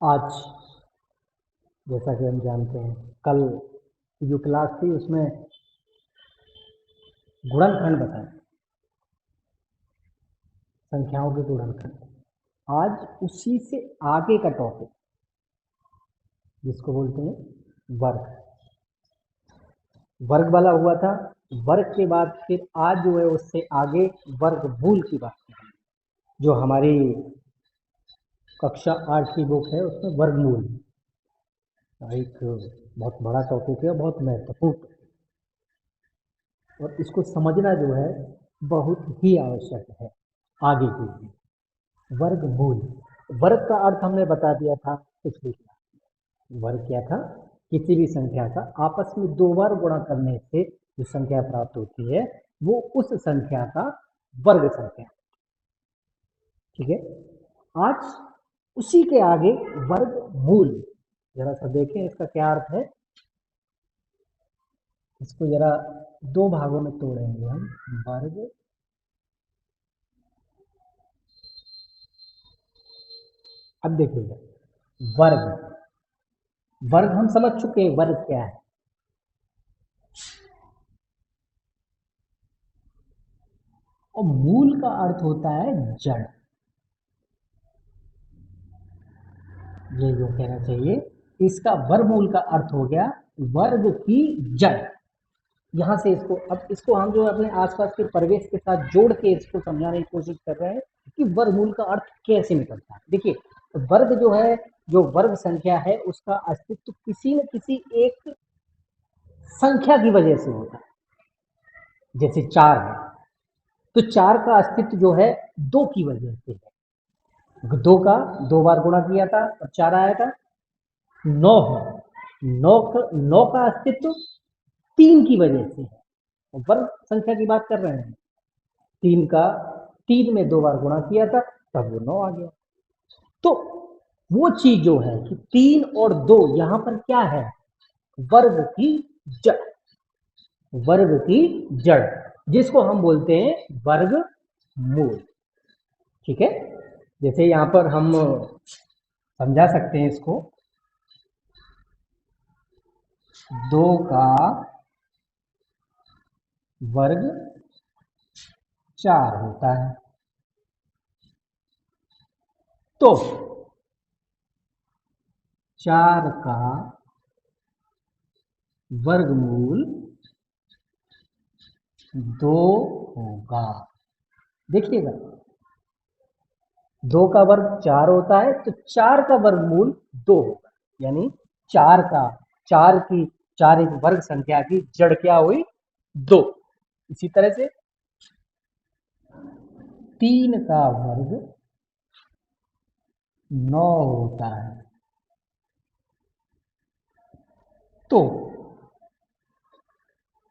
आज जैसा कि हम जानते हैं, कल की जो क्लास थी उसमें गुणनखंड बताएं, संख्याओं के गुणनखंड। आज उसी से आगे का टॉपिक जिसको बोलते हैं वर्ग, वर्ग वाला हुआ था। वर्ग के बाद फिर आज जो है उससे आगे वर्गमूल की बात करेंगे। जो हमारी कक्षा 8 की बुक है उसमें वर्गमूल एक बहुत बड़ा टॉपिक है, बहुत महत्वपूर्ण, और इसको समझना जो है बहुत ही आवश्यक है आगे के लिए। वर्गमूल, वर्ग का अर्थ हमने बता दिया था पिछली क्लास। वर्ग क्या था? किसी भी संख्या का आपस में दो बार गुणा करने से जो संख्या प्राप्त होती है वो उस संख्या का वर्ग संख्या। ठीक है, आज उसी के आगे वर्गमूल, जरा सा देखें इसका क्या अर्थ है। इसको जरा दो भागों में तोड़ेंगे हम। वर्ग, अब देखिएगा, वर्ग, वर्ग हम समझ चुके हैं वर्ग क्या है। और मूल का अर्थ होता है जड़। ये जो कहना चाहिए, इसका वर्गमूल का अर्थ हो गया वर्ग की जड़। यहां से इसको, अब इसको हम जो अपने आसपास के परिवेश के साथ जोड़ के इसको समझाने की कोशिश कर रहे हैं कि वर्गमूल का अर्थ कैसे निकलता है। देखिए, वर्ग जो है, जो वर्ग संख्या है, उसका अस्तित्व किसी न किसी एक संख्या की वजह से होता है। जैसे 4 है तो 4 का अस्तित्व जो है 2 की वजह से है। 2 का 2 बार गुणा किया था और 4 आया था। 9 है, 9 का अस्तित्व 3 की वजह से है। वर्ग संख्या की बात कर रहे हैं। 3 का 3 में 2 बार गुणा किया था तब वो 9 आ गया। तो वो चीज जो है कि 3 और 2 यहां पर क्या है? वर्ग की जड़, वर्ग की जड़, जिसको हम बोलते हैं वर्गमूल। ठीक है, जैसे यहां पर हम समझा सकते हैं इसको, 2 का वर्ग 4 होता है। तो 4 का वर्गमूल 2 होगा। देखिएगा, 2 का वर्ग 4 होता है तो 4 का वर्गमूल 2 होगा। यानी 4 का, 4 एक वर्ग संख्या की जड़ क्या हुई? 2। इसी तरह से 3 का वर्ग 9 होता है। तो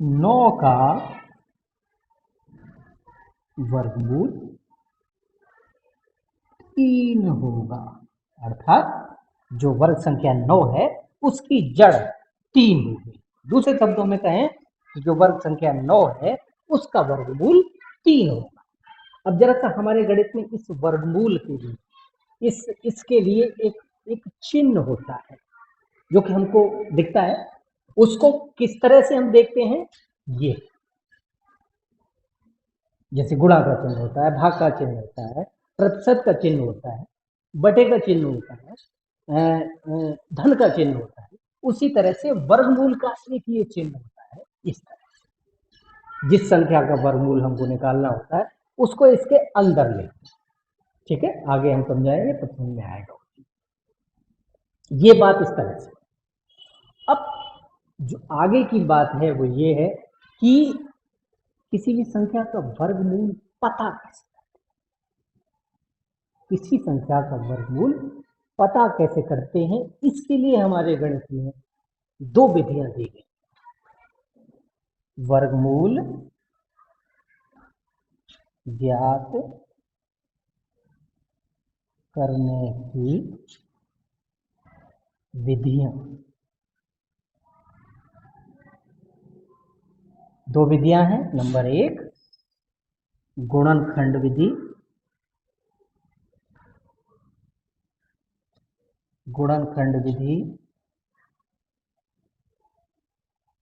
9 का वर्गमूल 3 होगा। अर्थात जो वर्ग संख्या 9 है उसकी जड़ 3 होगी। दूसरे शब्दों में कहें कि जो वर्ग संख्या 9 है उसका वर्गमूल 3 होगा। अब जरा सा हमारे गणित में इस वर्गमूल के लिए, इसके लिए एक चिन्ह होता है जो कि हमको दिखता है। उसको किस तरह से हम देखते हैं? ये जैसे गुणा का चिन्ह होता है, भाग का चिन्ह होता है, प्रतिशत का चिन्ह होता है, बटे का चिन्ह होता है, धन का चिन्ह होता है। उसी तरह से वर्गमूल का एक ये चिन्ह होता है। इस तरह जिस संख्या का वर्गमूल हमको निकालना होता है उसको इसके अंदर ले। ठीक है, आगे हम समझाएंगे तो समझ में आएगा। ये बात इस तरह से। अब जो आगे की बात है वो ये है कि किसी भी संख्या का वर्गमूल पता कैसे, किसी संख्या का वर्गमूल पता कैसे करते हैं, इसके लिए हमारे गणित में 2 विधियां दी गई। वर्गमूल ज्ञात करने की विधियां, 2 विधियां हैं। नंबर 1 गुणनखंड विधि, गुणनखंड विधि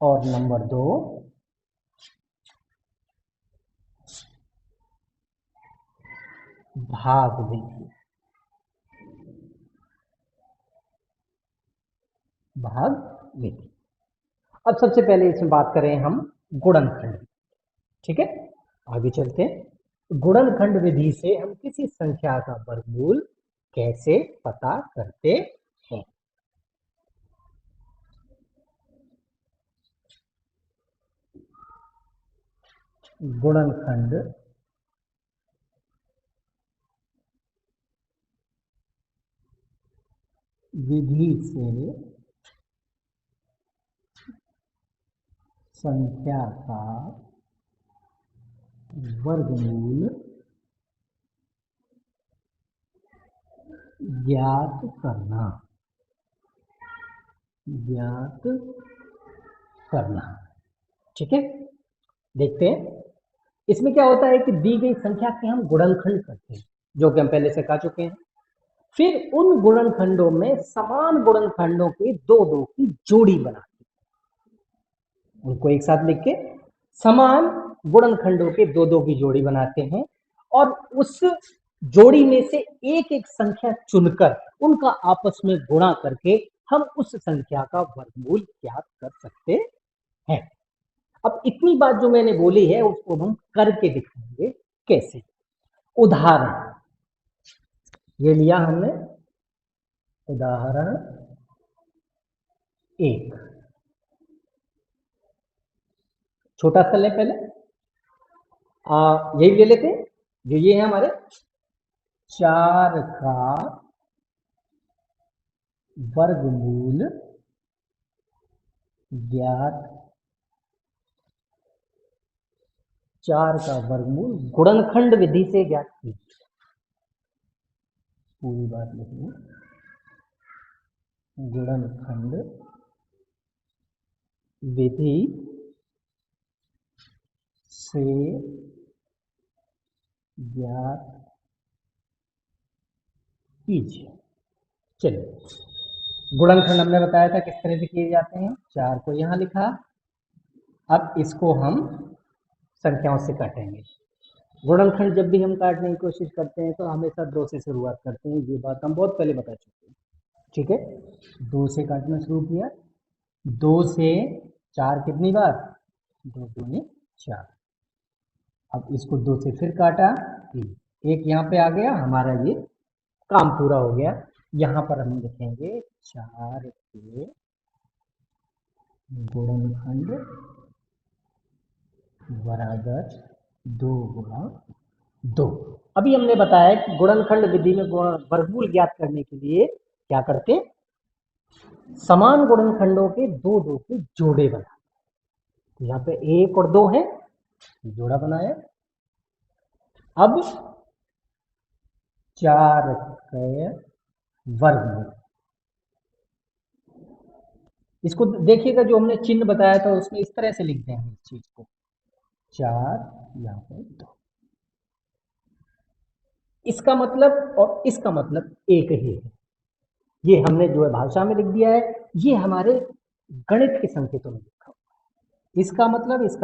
और नंबर 2 भाग विधि। भाग विधि। अब सबसे पहले इसमें बात करें हम गुणनखंड। ठीक है, आगे चलते हैं। गुणनखंड विधि से हम किसी संख्या का वर्गमूल कैसे पता करते हैं। गुणनखंड विधि से संख्या का वर्गमूल ज्ञात करना। ज्ञात करना। ठीक है, देखते हैं इसमें क्या होता है कि दी गई संख्या के हम गुणनखंड करते हैं, जो कि हम पहले से कह चुके हैं। फिर उन गुणनखंडों में समान गुणनखंडों के दो दो की जोड़ी बनाते हैं। उनको एक साथ लिख के समान गुणनखंडों के दो दो की जोड़ी बनाते हैं और उस जोड़ी में से एक एक संख्या चुनकर उनका आपस में गुणा करके हम उस संख्या का वर्गमूल ज्ञात कर सकते हैं। अब इतनी बात जो मैंने बोली है उसको हम करके दिखाएंगे कैसे। उदाहरण ये लिया हमने, उदाहरण 1। छोटा सा ले पहले, यही ले लेते हैं जो ये है हमारे 4 का वर्गमूल ज्ञात। 4 का वर्गमूल गुणनखंड विधि से ज्ञात कीजिए। पूरी बात लिखिए, गुणनखंड विधि से ज्ञात कीजिए। चलिए, गुणनखंड हमने बताया था किस तरह से किए जाते हैं। 4 को यहां लिखा, अब इसको हम संख्याओं से काटेंगे। गुणनखंड जब भी हम काटने की कोशिश करते हैं तो हमेशा 2 से शुरुआत करते हैं, ये बात हम बहुत पहले बता चुके हैं। ठीक है, 2 से काटना शुरू किया, 2 से 4 कितनी बार, 2 दूनी 4। अब इसको 2 से फिर काटा, 3, एक यहाँ पे आ गया, हमारा ये काम पूरा हो गया। यहाँ पर हम लिखेंगे 4 के गुणनखंड बराबर 2 गुणा 2। अभी हमने बताया कि गुणनखंड विधि में वर्गमूल ज्ञात करने के लिए क्या करते हैं, समान गुणनखंडों के दो दो के जोड़े बनाते। तो यहाँ पे 1 और 2 है, जोड़ा बनाया। अब 4 के वर्गमूल, इसको देखिएगा जो हमने चिन्ह बताया था उसमें इस तरह से लिख देंगे इस चीज को, 4 यहाँ पे 2। इसका मतलब और इसका मतलब एक ही है। ये हमने जो है भाषा में लिख दिया है, ये हमारे गणित के संकेतों में लिखा हुआ है। इसका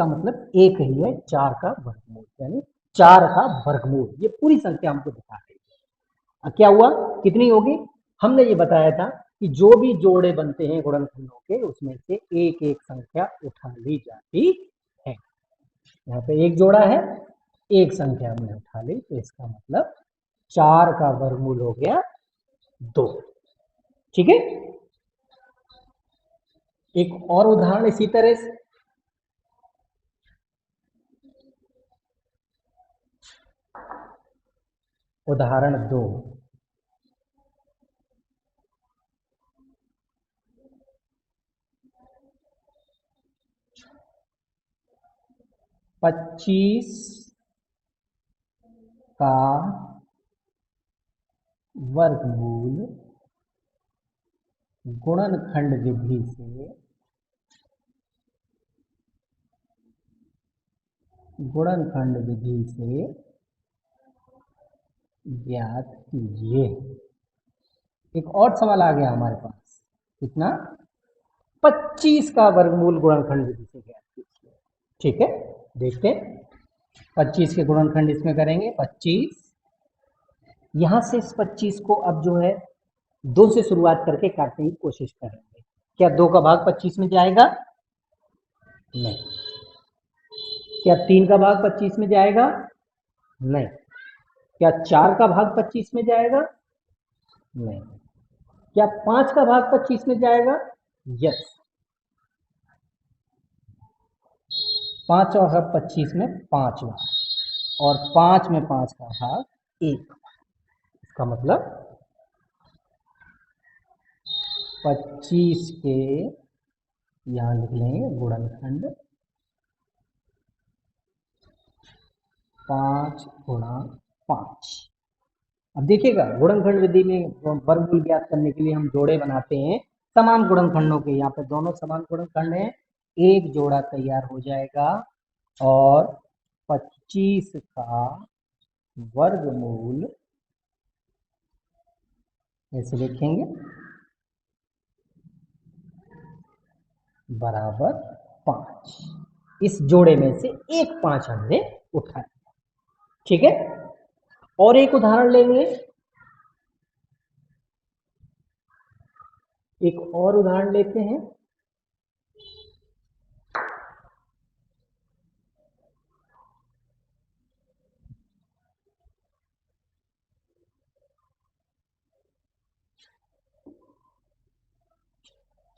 मतलब एक ही है, 4 का वर्गमूल, यानी 4 का वर्गमूल ये पूरी संख्या हमको दिखा रही है। क्या हुआ, कितनी होगी, हमने ये बताया था कि जो भी जोड़े बनते हैं गुणनखंडों के उसमें से एक एक संख्या उठा ली जाती है। यहाँ पे एक जोड़ा है, एक संख्या हमने उठा ली, तो इसका मतलब 4 का वर्गमूल हो गया 2। ठीक है, एक और उदाहरण इसी तरह से, उदाहरण 2। 25 का वर्गमूल गुणनखंड विधि से ज्ञात कीजिए। एक और सवाल आ गया हमारे पास, कितना, 25 का वर्गमूल गुणनखंड विधि से ज्ञात कीजिए। ठीक है, देखते हैं 25 के गुणनखंड इसमें करेंगे। 25, यहां से इस 25 को अब जो है 2 से शुरुआत करके काटने की कोशिश करेंगे। क्या 2 का भाग 25 में जाएगा? नहीं। क्या 3 का भाग 25 में जाएगा? नहीं। क्या 4 का भाग 25 में जाएगा? नहीं। क्या 5 का भाग 25 में जाएगा? यस। 5 और 25 में 5 बार, और 5 में 5 का भाग 1। इसका मतलब 25 के, यहां लिख लेंगे गुणनखंड 5 गुणा 5। अब देखिएगा, गुणनखंड विधि में वर्गमूल ज्ञात करने के लिए हम जोड़े बनाते हैं समान गुणनखंडों के। यहाँ पे दोनों समान गुणनखंड हैं, एक जोड़ा तैयार हो जाएगा और 25 का वर्गमूल ऐसे लिखेंगे बराबर 5। इस जोड़े में से एक 5 हमने उठाया। ठीक है, और एक उदाहरण लेंगे, एक और उदाहरण लेते हैं।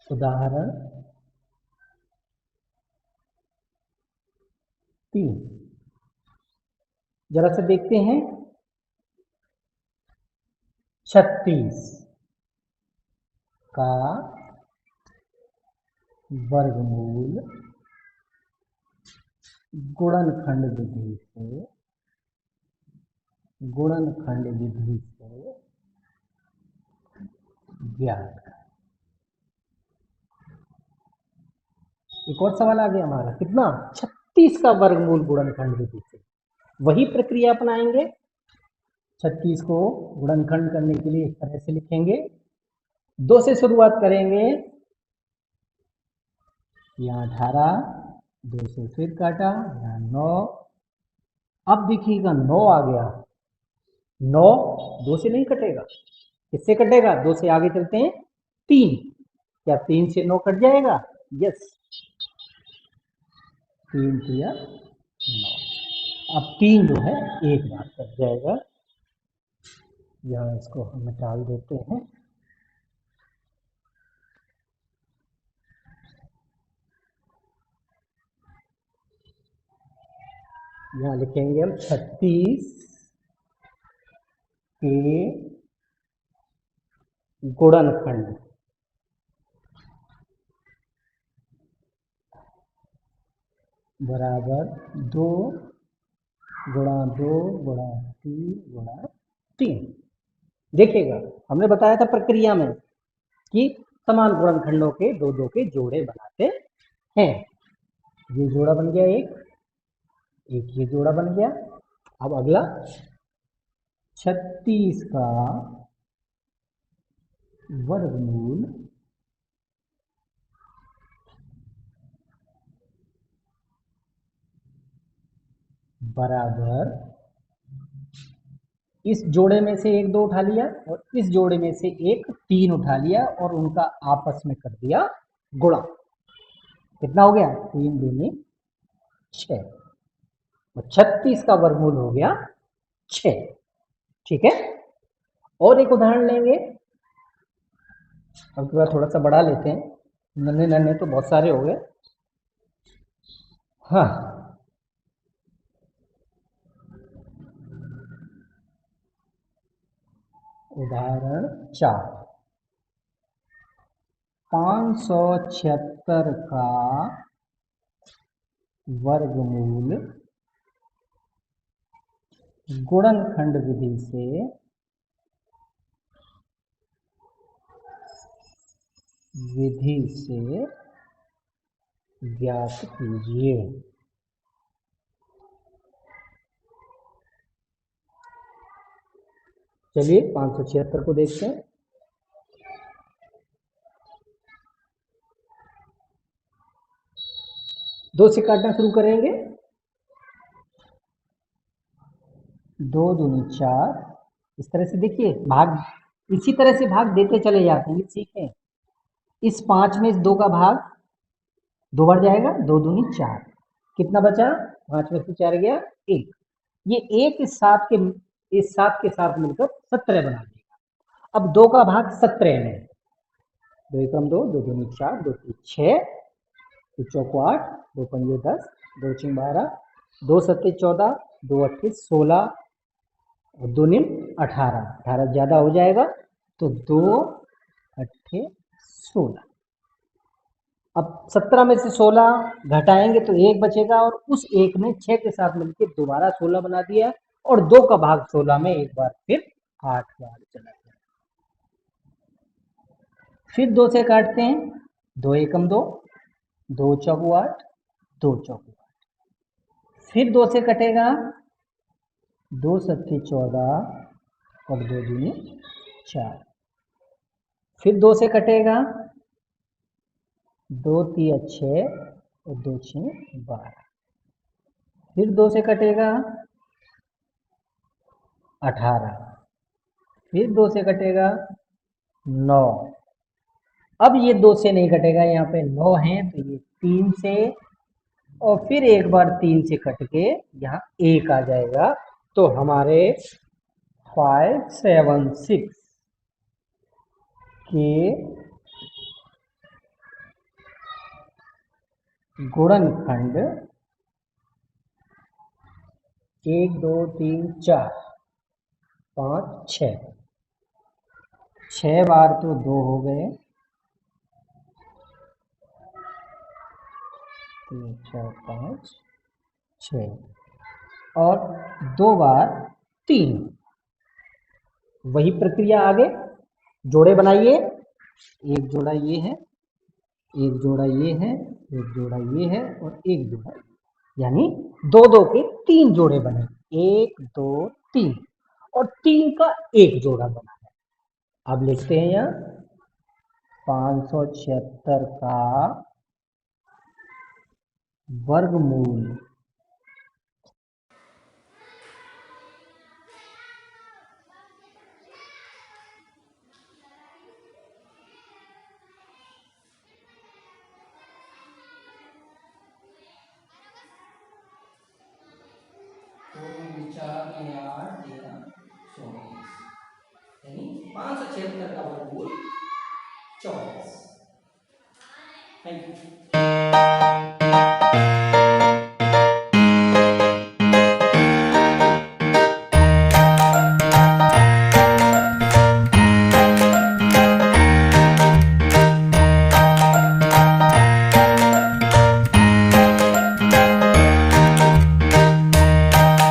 उदाहरण 3, जरा से देखते हैं। 36 का वर्गमूल गुणनखंड विधि से ज्ञात करें। एक और सवाल आ गया हमारा, कितना, 36 का वर्गमूल गुणनखंड विधि से। वही प्रक्रिया अपनाएंगे। 36 को गुणनखंड करने के लिए इस तरह से लिखेंगे, 2 से शुरुआत करेंगे। यहाँ 18, 2 से फिर काटा, यहाँ 9। अब देखिएगा 9 आ गया। 9 2 से नहीं कटेगा, किससे कटेगा? 2 से आगे चलते हैं, 3। क्या 3 से 9 कट जाएगा? यस, 3 3 9। अब 3 जो है एक बार कट जाएगा। यहाँ इसको हम निकाल देते हैं। यहाँ लिखेंगे हम 36 के गुणनखंड बराबर 2 गुणा 2 गुणा 3 गुणा 3। देखिएगा, हमने बताया था प्रक्रिया में कि समान गुणनखंडों के दो दो के जोड़े बनाते हैं। ये जोड़ा बन गया एक ये जोड़ा बन गया। अब अगला 36 का वर्गमूल बराबर, इस जोड़े में से एक 2 उठा लिया और इस जोड़े में से एक 3 उठा लिया और उनका आपस में कर दिया गुणा। कितना हो गया? 3 दूनी 6, और 36 का वर्गमूल हो गया 6। ठीक है, और एक उदाहरण लेंगे। अब थोड़ा थोड़ा सा बढ़ा लेते हैं, नन्हे नन्हे तो बहुत सारे हो गए। हाँ, उदाहरण 4, 576 का वर्गमूल गुणनखंड विधि से ज्ञात कीजिए। चलिए 576 को देखते हैं। 2 से काटना शुरू करेंगे। 2 दूनी 4, इस तरह से देखिए भाग, इसी तरह से भाग देते चले जाते हैं, सीखें। इस 5 में इस 2 का भाग 2 बार जाएगा, 2 दूनी 4, कितना बचा? 5 में से 4 गया 1। ये 1 इस 7 के साथ मिलकर 17 बना देगा। अब 2 का भाग 17 में, 2 एकम 2, 2 दूनी 4, 2 तीन 6, 2 चौको 8, 2 पंजे 10, 2 छः 12, 2 सत्ते 14, 2 अट्ठे 16 और 2 निम 18। 18 ज्यादा हो जाएगा तो 2 अट्ठे 16। अब 17 में से 16 घटाएंगे तो 1 बचेगा, और उस 1 ने 6 के साथ मिलकर दोबारा 16 बना दिया, और 2 का भाग 16 में एक बार फिर 8 बार चला गया। फिर 2 से काटते हैं, 2 एकम 2, 2 चौको 8, 2 चौको 8। फिर 2 से कटेगा, 2 सत्ते 14 और 2 दूनी 4। फिर 2 से कटेगा, 2 तिया 6 और 2 छः 12। फिर 2 से कटेगा 18। फिर 2 से कटेगा 9। अब ये 2 से नहीं कटेगा, यहाँ पे 9 है तो ये 3 से, और फिर एक बार 3 से कट के यहाँ 1 आ जाएगा। तो हमारे 5 7 6 के गुणनखंड 1 2 3 4 5 6, 6 बार तो 2 हो गए, 3 4 5 6, और 2 बार 3। वही प्रक्रिया आगे, जोड़े बनाइए। एक जोड़ा ये है, एक जोड़ा ये है, एक जोड़ा ये है, और एक जोड़ा, यानी 2 2 के 3 जोड़े बने, 1 2 3, और 3 का एक जोड़ा बना है। अब लिखते हैं यहाँ 576 का वर्गमूल। तो 4 में 8 13 24, यानी 576 का वर्गमूल 24। Thank you.